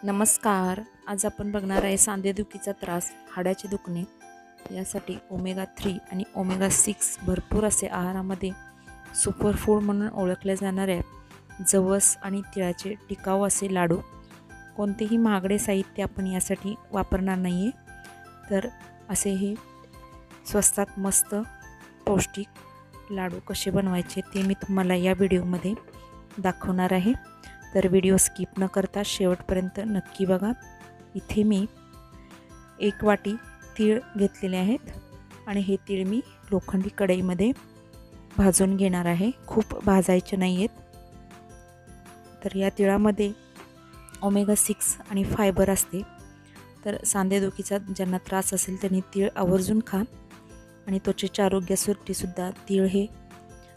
नमस्कार. आज आपण बघणार आहे सांधेदुखीचा त्रास, हाडाचे दुखणे यासाठी ओमेगा 3 आणि ओमेगा 6 भरपूर असे आहारामध्ये सुपरफूड म्हणून ओळखले जाणारे जवस आणि तिळाचे टिकाऊ असे लाडू. कोणतेही महागडे साहित्य आपण यासाठी वापरणार नाही आहे, तर असे हे स्वस्तात मस्त पौष्टिक लाडू कसे बनवायचे ते मी तुम्हाला या व्हिडिओमध्ये दाखवणार आहे. तर व्हिडिओ स्किप न करता शेवटपर्यंत नक्की बघा. इथे मी 1 वाटी तीळ घेतलेले आहेत आणि हे तीळ मी लोखंडी कढईमध्ये भाजून घेणार आहे. खूप भाजायचे नाही आहेत. तर या तिळामध्ये ओमेगा 6 आणि फायबर असते. तर सांधेदुखीचा ज्यांना त्रास असेल त्यांनी तीळ आवर्जून खा. आणि त्वचेच्या आरोग्यासाठी सुद्धा तीळ हे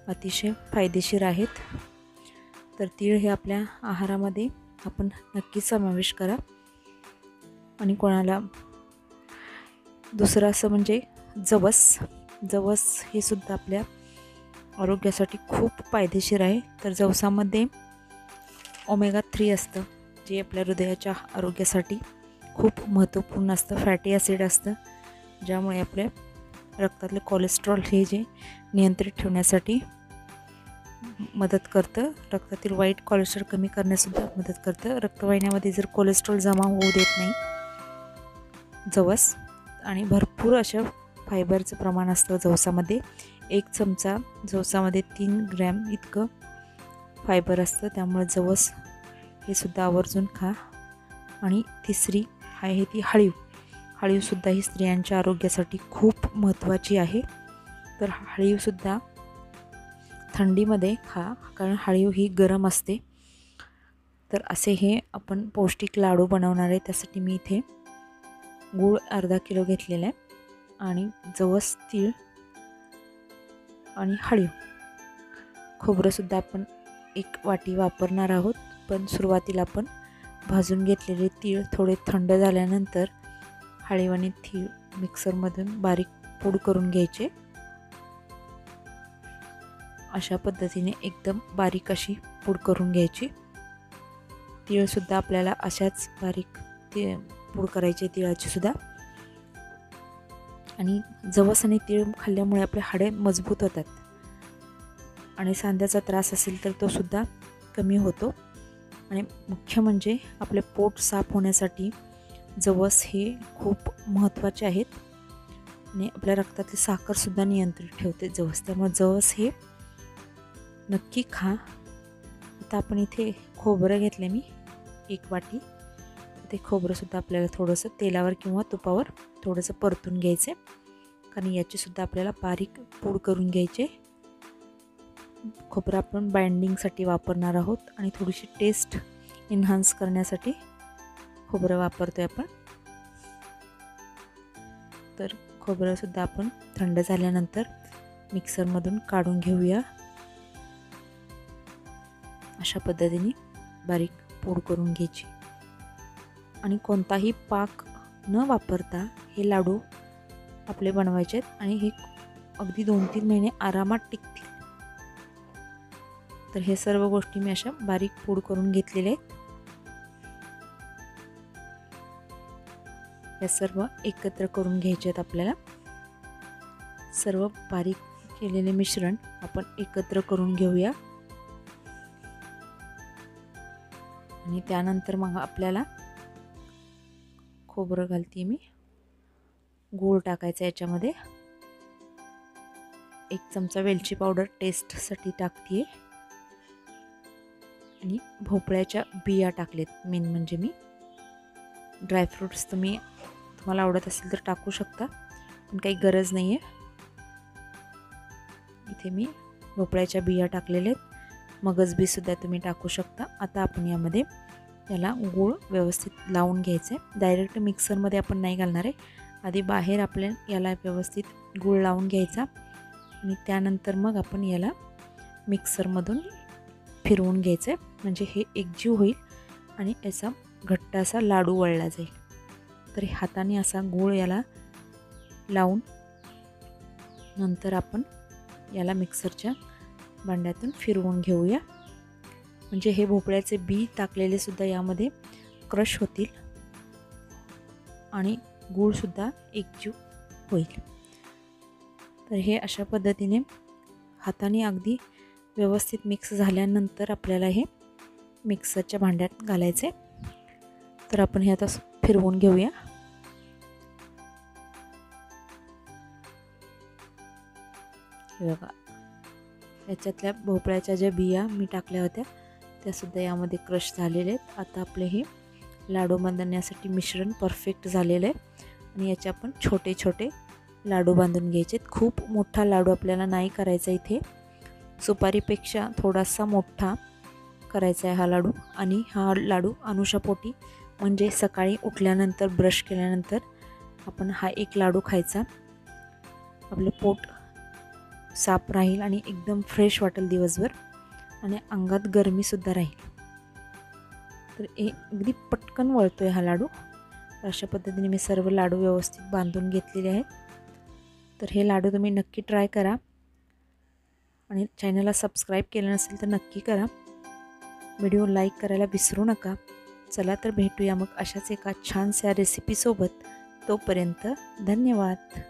अतिशय फायदेशीर आहेत. तर तीळ हे आपल्या आहारामध्ये आपण नक्की समावेश करा. आणि कोणाला दुसरं असं म्हणजे जवस हे सुद्धा आपल्या आरोग्यासाठी खूप फायदेशीर आहे. तर जवसामध्ये ओमेगा 3 असतं, जे आपल्या हृदयाच्या आरोग्यासाठी खूप महत्त्वपूर्ण असतं. फॅटी ॲसिड असतं, ज्यामुळे आपल्या रक्तातले कोलेस्ट्रॉल हे जे नियंत्रित ठेवण्यासाठी मदत करतं. रक्तातील वाईट कोलेस्ट्रॉल कमी करण्यासुद्धा मदत करतं. रक्तवाहिन्यामध्ये जर कोलेस्ट्रॉल जमा होऊ देत नाही जवस. आणि भरपूर अशा फायबरचं प्रमाण असतं जवसामध्ये. 1 चमचा जवसामध्ये 3 ग्रॅम इतकं फायबर असतं. त्यामुळे जवस हे सुद्धा आवर्जून खा. आणि तिसरी आहे ती हळीवसुद्धा ही स्त्रियांच्या आरोग्यासाठी खूप महत्त्वाची आहे. तर हळीवसुद्धा थंडीमध्ये खा, कारण हळीव ही गरम असते. तर असे हे आपण पौष्टिक लाडू बनवणार आहे. त्यासाठी मी इथे गूळ अर्धा किलो घेतलेला आहे आणि जवस, तीळ आणि हळीव. खोबरंसुद्धा आपण 1 वाटी वापरणार आहोत. पण सुरुवातीला आपण भाजून घेतलेले तीळ थोडे थंड झाल्यानंतर हळीव आणि तीळ मिक्सरमधून बारीक पूड करून घ्यायचे. अशा पद्धतीने एकदम बारीक अशी पूड करून घ्यायची. तीळसुद्धा आपल्याला अशाच बारीक पूड करायची तिळाची सुद्धा. आणि जवस आणि तीळ खाल्ल्यामुळे आपले हाडे मजबूत होतात आणि सांध्याचा त्रास असेल तर तो सुद्धा कमी होतो. आणि मुख्य म्हणजे आपले पोट साफ होण्यासाठी जवस हे खूप महत्त्वाचे आहेत. आणि आपल्या रक्तातली साखरसुद्धा नियंत्रित ठेवते जवस. त्यामुळे जवस हे नक्की खा. आता आपण इथे खोबरं घेतले मी 1 वाटी. ते खोबरंसुद्धा आपल्याला थोडंसं तेलावर किंवा तुपावर थोडंसं परतून घ्यायचे, कारण याचीसुद्धा आपल्याला बारीक पूड करून घ्यायचे. खोबरं आपण बाइंडिंगसाठी वापरणार आहोत आणि थोडीशी टेस्ट एन्हान्स करण्यासाठी खोबरं वापरतोय आपण. तर खोबरंसुद्धा आपण थंड झाल्यानंतर मिक्सरमधून काढून घेऊया. अशा पद्धतीने बारीक पूड करून घ्यायची. आणि कोणताही पाक न वापरता हे लाडू आपले बनवायचे आहेत आणि हे अगदी 2-3 महिने आरामात टिकतील. तर हे सर्व गोष्टी मी अशा बारीक पूड करून घेतलेल्या आहेत. या सर्व एकत्र करून घ्यायचे आहेत आपल्याला. सर्व बारीक केलेले मिश्रण आपण एकत्र करून घेऊया. आणि त्यानंतर मग आपल्याला खोबरं घालते मी, गूळ टाकायचा याच्यामध्ये, 1 चमचा वेलची पावडर टेस्टसाठी टाकते आणि भोपळ्याच्या बिया टाकलेत. मेन म्हणजे मी ड्रायफ्रूट्स तुम्हाला आवडत असेल तर टाकू शकता, पण काही गरज नाही आहे. इथे मी भोपळ्याच्या बिया टाकलेल्या आहेत. मगज बीसुद्धा तुम्ही टाकू शकता. आता आपण यामध्ये याला गूळ व्यवस्थित लावून घ्यायचं आहे. डायरेक्ट मिक्सरमध्ये आपण नाही घालणार आहे. आधी बाहेर आपल्या याला व्यवस्थित गूळ लावून घ्यायचा आणि त्यानंतर मग आपण याला मिक्सरमधून फिरवून घ्यायचं आहे. म्हणजे हे एकजीव होईल आणि याचा घट्ट असा लाडू वळला जाईल. तर हाताने असा गूळ याला लावून नंतर आपण याला मिक्सरच्या भांड्यातून फिरवून घेऊया. म्हणजे हे भोपळ्याचे बी टाकलेले सुद्धा यामध्ये क्रश होतील आणि गूळसुद्धा एकजीव होईल. तर हे अशा पद्धतीने हाताने अगदी व्यवस्थित मिक्स झाल्यानंतर आपल्याला हे मिक्सरच्या भांड्यात घालायचे. तर आपण हे आता फिरवून घेऊया. बघा, याच्यातल्या भोपळ्याच्या ज्या बिया मी टाकल्या होत्या त्यासुद्धा यामध्ये क्रश झालेले आहेत. आता आपले हे लाडू बांधण्यासाठी मिश्रण परफेक्ट झालेलं आहे आणि याचे आपण छोटे छोटे लाडू बांधून घ्यायचे. खूप मोठा लाडू आपल्याला नाही करायचा इथे, सुपारीपेक्षा थोडासा मोठा करायचा आहे हा लाडू. आणि हा लाडू अनुषापोटी म्हणजे सकाळी उठल्यानंतर ब्रश केल्यानंतर आपण हा एक लाडू खायचा. आपलं पोट साफ राहील आणि एकदम फ्रेश वाटेल दिवसभर आणि अंगात गरमीसुद्धा राहील. तर अगदी पटकन वळतो आहे हा लाडू. अशा पद्धतीने मी सर्व लाडू व्यवस्थित बांधून घेतलेले आहेत. तर हे लाडू तुम्ही नक्की ट्राय करा आणि चॅनलला सबस्क्राईब केलं नसेल तर नक्की करा. व्हिडिओ लाईक करायला विसरू नका. चला तर भेटूया मग अशाच एका छानशा रेसिपीसोबत. तोपर्यंत धन्यवाद.